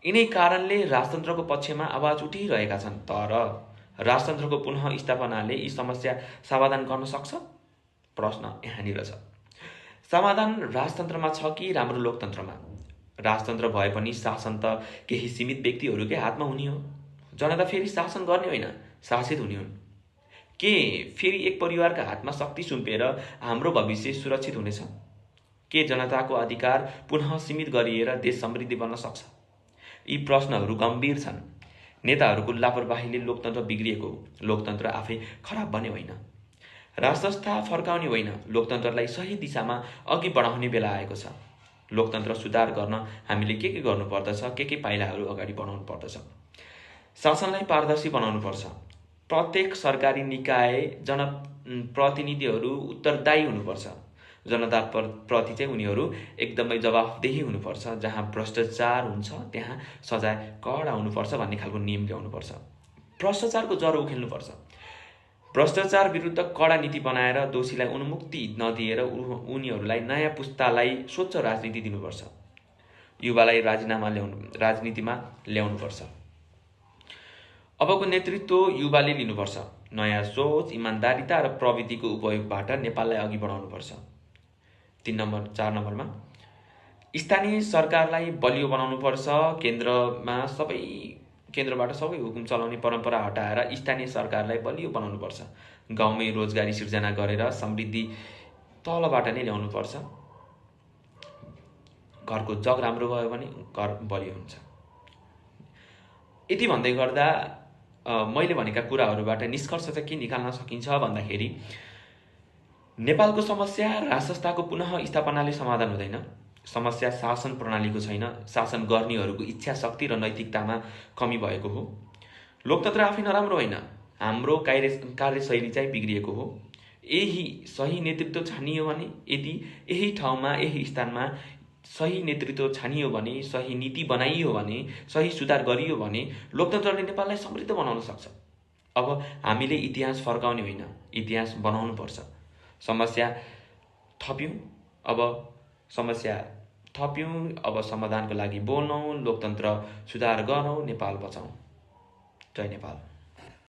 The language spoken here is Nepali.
यिनै कारणले राजतन्त्रको पक्षमा आवाज उठिरहेका छन्। तर राजतन्त्रको पुनः स्थापनाले यी समस्या समाधान गर्न सक्छ? प्रश्न यहाँनिर छ। समाधान राजतन्त्रमा छ कि राम्रो लोकतन्त्रमा? राजतन्त्र भए पनि शासन त केही सीमित व्यक्तिहरूकै हातमा हुने हो। जनता फेरि शासन गर्ने होइन, शासित हुने हुन्। के फेरि एक परिवारका हातमा शक्ति सुम्पेर हाम्रो भविष्य सुरक्षित हुनेछ? के जनताको अधिकार पुनः सीमित गरिएर देश समृद्धि बन्न सक्छ? यी प्रश्नहरू गम्भीर छन्। नेताहरूको लापरवाहीले लोकतन्त्र बिग्रिएको हो, लोकतन्त्र आफै खराब बन्यो होइन। राजसंस्था फर्काउने होइन, लोकतन्त्रलाई सही दिशामा अघि बढाउने बेला आएको छ। लोकतन्त्र सुधार गर्न हामीले के गर्नुपर्दछ, के पाइलाहरू अगाडि बढाउनु पर्दछ? शासनलाई पारदर्शी बनाउनु पर्छ। प्रत्येक सरकारी निकाय जनप्रतिनिधिहरू उत्तरदायी हुनुपर्छ। जनता प्रति चाहिँ उनीहरू एकदमै जवाफदेही हुनुपर्छ। जहाँ भ्रष्टाचार हुन्छ त्यहाँ सजाय कडा हुनुपर्छ भन्ने खालको नियम ल्याउनुपर्छ। भ्रष्टाचारको जरो उखेल्नुपर्छ। भ्रष्टाचार विरुद्ध कडा नीति बनाएर दोषीलाई उन्मुक्ति नदिएर उनीहरूलाई नयाँ पुस्तालाई स्वच्छ राजनीति दिनुपर्छ। युवालाई राजनीतिमा ल्याउनुपर्छ। अबको नेतृत्व युवाले लिनुपर्छ। नयाँ सोच, इमान्दारिता र प्रविधिको उपयोगबाट नेपाललाई अघि बढाउनुपर्छ। 4 नम्बरमा स्थानीय सरकारलाई बलियो बनाउनुपर्छ। केन्द्रबाट सबै हुकुम चलाउने परम्परा हटाएर स्थानीय सरकारलाई बलियो बनाउनुपर्छ। गाउँमै रोजगारी सिर्जना गरेर समृद्धि तलबाट नै ल्याउनुपर्छ। घरको जग राम्रो भयो भने घर बलियो हुन्छ। यति भन्दै गर्दा मैले भनेका कुराहरूबाट निष्कर्ष चाहिँ के निकाल्न सकिन्छ भन्दाखेरि नेपालको समस्या राजसंस्थाको पुनः स्थापनाले समाधान हुँदैन। समस्या शासन प्रणालीको छैन, शासन गर्नेहरूको इच्छा शक्ति र नैतिकतामा कमी भएको हो। लोकतन्त्र आफै नराम्रो होइन, हाम्रो कार्यशैली चाहिँ बिग्रिएको हो। यही सही नेतृत्व छानियो भने, यदि यही ठाउँमा यही स्थानमा सही नेतृत्व छानियो भने, सही नीति बनाइयो भने, सही सुधार गरियो भने लोकतन्त्रले नेपाललाई समृद्ध बनाउन सक्छ। अब हामीले इतिहास फर्काउने होइन, इतिहास बनाउनु पर्छ। समस्या थप्यौं, अब समाधानको लागि बोल्नौं, लोकतन्त्र सुधार गरौं, नेपाल बचाउँ। जय नेपाल।